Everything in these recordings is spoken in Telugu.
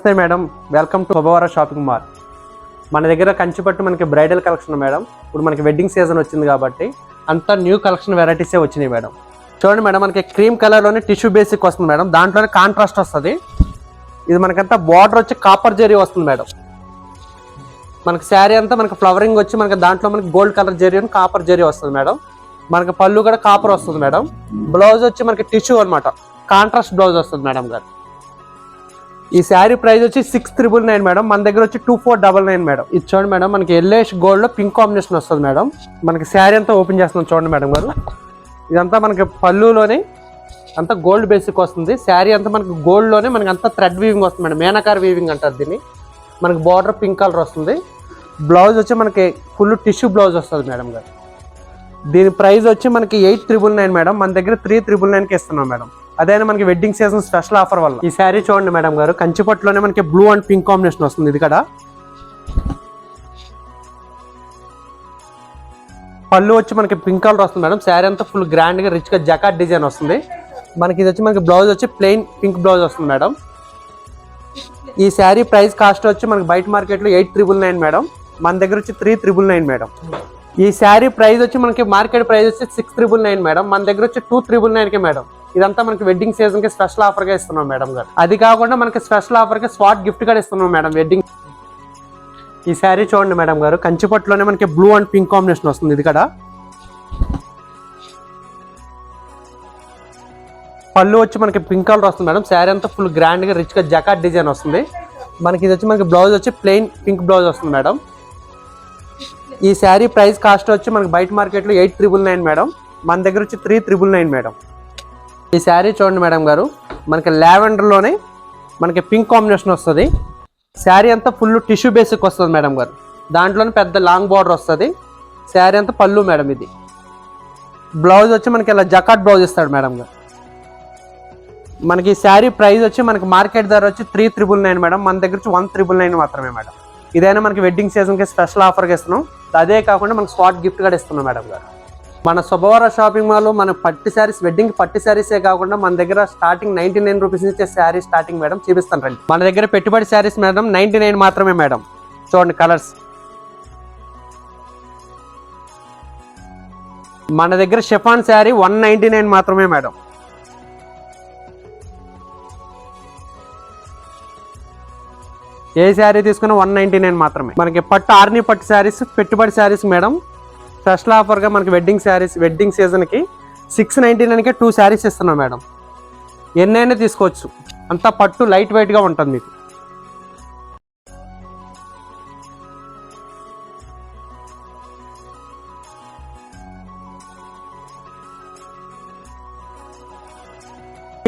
నమస్తే madam, welcome to Shubhavara shopping mall. మన దగ్గర కంచిపట్టు మనకి బ్రైడల్ కలెక్షన్ మేడం. ఇప్పుడు మనకి వెడ్డింగ్ సీజన్ వచ్చింది కాబట్టి అంతా న్యూ కలెక్షన్ వెరైటీసే వచ్చినాయి మేడం. చూడండి మేడం, మనకి క్రీమ్ కలర్లోనే టిష్యూ బేసిక్ వస్తుంది మేడం. దాంట్లోనే కాంట్రాస్ట్ వస్తుంది. ఇది మనకంతా బార్డర్ వచ్చి కాపర్ జరీ వస్తుంది మేడం. మనకి శారీ అంతా మనకి ఫ్లవరింగ్ వచ్చి మనకి దాంట్లో మనకి గోల్డ్ కలర్ జరీ అని కాపర్ జరీ వస్తుంది మేడం. మనకి పళ్ళు కూడా కాపర్ వస్తుంది మేడం. బ్లౌజ్ వచ్చి మనకి టిష్యూ అనమాట, కాంట్రాస్ట్ బ్లౌజ్ వస్తుంది మేడం గారు. ఈ శారీ ప్రైస్ వచ్చి 6,999 మేడం. మన దగ్గర వచ్చి 2,499 మేడం. ఇది చూడండి మేడం, మనకి ఎల్లోయిష్ గోల్డ్ లో పింక్ కాంబినేషన్ వస్తుంది మేడం. మనకి శారీ అంతా ఓపెన్ చేస్తున్నాం చూడండి మేడం గారు. ఇదంతా మనకి పళ్ళులోనే అంతా గోల్డ్ బేసిక్ వస్తుంది. శారీ అంతా మనకి గోల్డ్ లోనే మనకి అంతా థ్రెడ్ వీవింగ్ వస్తుంది మేడం. మేనకార్ వీవింగ్ అంటారు దీన్ని. మనకి బార్డర్ పింక్ కలర్ వస్తుంది. బ్లౌజ్ వచ్చి మనకి ఫుల్ టిష్యూ బ్లౌజ్ వస్తుంది మేడం గారు. దీని ప్రైస్ వచ్చి మనకి 8,999 మేడం. మన దగ్గర 3,999కి ఇస్తున్నాం మేడం. అదైనా మనకి వెడ్డింగ్ సీజన్ స్పెషల్ ఆఫర్ వల్ల. ఈ శారీ చూడండి మేడం గారు, కంచిపట్టులోనే మనకి బ్లూ అండ్ పింక్ కాంబినేషన్ వస్తుంది. ఇది కూడా పళ్ళు వచ్చి మనకి పింక్ కలర్ వస్తుంది మేడం. శారీ అంతా ఫుల్ గ్రాండ్ గా రిచ్ గా జకాట్ డిజైన్ వస్తుంది. మనకి ఇది వచ్చి మనకి బ్లౌజ్ వచ్చి ప్లెయిన్ పింక్ బ్లౌజ్ వస్తుంది మేడం. ఈ శారీ ప్రైస్ కాస్ట్ వచ్చి మనకి బయట మార్కెట్ లో 8,999 మేడం. మన దగ్గర వచ్చి 3,999 మేడం. ఈ శారీ ప్రైస్ వచ్చి మనకి మార్కెట్ ప్రైస్ వచ్చి 6,999 మేడం. మన దగ్గర వచ్చి 2,999కే మేడం. ఇదంతా మనకి వెడ్డింగ్ సీజన్ కి స్పెషల్ ఆఫర్ గా ఇస్తున్నాం మేడం గారు. అది కాకుండా మనకి స్పెషల్ ఆఫర్ గా స్పాట్ గిఫ్ట్ కూడా ఇస్తున్నాం మేడం వెడ్డింగ్. ఈ శారీ చూడండి మేడం గారు, కంచిపట్టులోనే మనకి బ్లూ అండ్ పింక్ కాంబినేషన్ వస్తుంది. ఇది కూడా పళ్ళు వచ్చి మనకి పింక్ కలర్ వస్తుంది మేడం. శారీ అంతా ఫుల్ గ్రాండ్ గా రిచ్ గా జకాట్ డిజైన్ వస్తుంది. మనకి ఇది వచ్చి మనకి బ్లౌజ్ వచ్చి ప్లెయిన్ పింక్ బ్లౌజ్ వస్తుంది మేడం. ఈ శారీ ప్రైస్ కాస్ట్ వచ్చి మనకి బయట మార్కెట్ లో 8,999 మేడం. మన దగ్గర వచ్చి 3,999 మేడం. ఈ శారీ చూడండి మేడం గారు, మనకి లావెండర్ లోనే మనకి పింక్ కాంబినేషన్ వస్తుంది. శారీ అంతా ఫుల్ టిష్యూ బేసిక్ వస్తుంది మేడం గారు. దాంట్లోనే పెద్ద లాంగ్ బార్డర్ వస్తుంది. శారీ అంతా పళ్ళు మేడం. ఇది బ్లౌజ్ వచ్చి మనకి ఇలా జకాట్ బ్లౌజ్ ఇస్తాడు మేడం గారు. మనకి ఈ శారీ ప్రైస్ వచ్చి మనకి మార్కెట్ ధర వచ్చి 3,999 మేడం. మన దగ్గర వచ్చి 1,999 మాత్రమే మేడం. ఇదైనా మనకి వెడ్డింగ్ సీజన్కి స్పెషల్ ఆఫర్గా ఇస్తున్నాం. అదే కాకుండా మనకి స్పాట్ గిఫ్ట్ కూడా ఇస్తున్నాం మేడం గారు. మన శుభవార షాపింగ్ మాల్ మన పట్టు శారీస్, వెడ్డింగ్ పట్టు శారీసే కాకుండా మన దగ్గర స్టార్టింగ్ 99 రూపీస్ ఇచ్చే శారీ స్టార్టింగ్ మేడం చూపిస్తాను రండి. మన దగ్గర పెట్టుబడి శారీస్ మేడం 99 మాత్రమే మేడం. చూడండి కలర్స్. మన దగ్గర షిఫాన్ శారీ 199 మాత్రమే మేడం. ఏ శారీ తీసుకున్నా 199 మాత్రమే. మనకి పట్టు ఆర్ని పట్టు శారీస్ పెట్టుబడి శారీస్ మేడం స్పెషల్ ఆఫర్గా మనకి వెడ్డింగ్ శారీస్ వెడ్డింగ్ సీజన్కి 699కే 2 శారీస్ ఇస్తున్నాం మేడం. ఎన్నైనా తీసుకోవచ్చు. అంతా పట్టు లైట్ వెయిట్గా ఉంటుంది మీకు.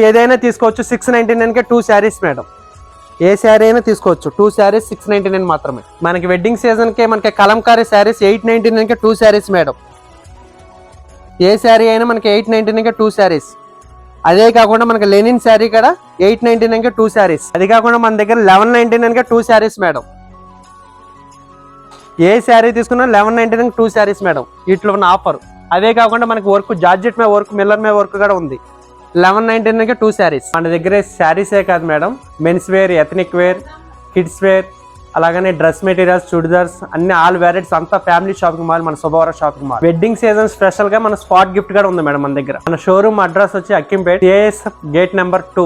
ఏదైనా తీసుకోవచ్చు. 699కే 2 శారీస్ మేడం. ఏ శారీ అయినా తీసుకోవచ్చు. 2 శారీస్ 699 మాత్రమే. మనకి వెడ్డింగ్ సీజన్కే మనకి కలంకారీ శారీస్ 899కే 2 శారీస్ మేడం. ఏ శారీ అయినా మనకి 899కే 2 శారీస్. అదే కాకుండా మనకి లెనిన్ శారీ కూడా 899కే 2 శారీస్. అది కాకుండా మన దగ్గర 1199కే 2 శారీస్ మేడం. ఏ శారీ తీసుకున్నా 1199కి 2 శారీస్ మేడం. వీటిలో ఉన్న ఆఫర్. అదే కాకుండా మనకి వర్క్ జార్జెట్ మీద వర్క్, మిల్లర్ మీద వర్క్ కూడా ఉంది. 1199కే 2 శారీస్. మన దగ్గర శారీసే కాదు madam, men's wear, ethnic wear, kids wear, అలాగనే డ్రెస్ మెటీరియల్స్, చుడిదార్స్ అన్ని ఆల్ వెరైటీస్ అంతా ఫ్యామిలీ షాపింగ్ మాల్ మన Shubhavara shopping mall. Wedding season special గా మన స్పాట్ గిఫ్ట్ కూడా ఉంది మేడం మన దగ్గర. మన షోరూమ్ అడ్రస్ వచ్చి అక్కింపేట్, AS గేట్ నెంబర్ 2.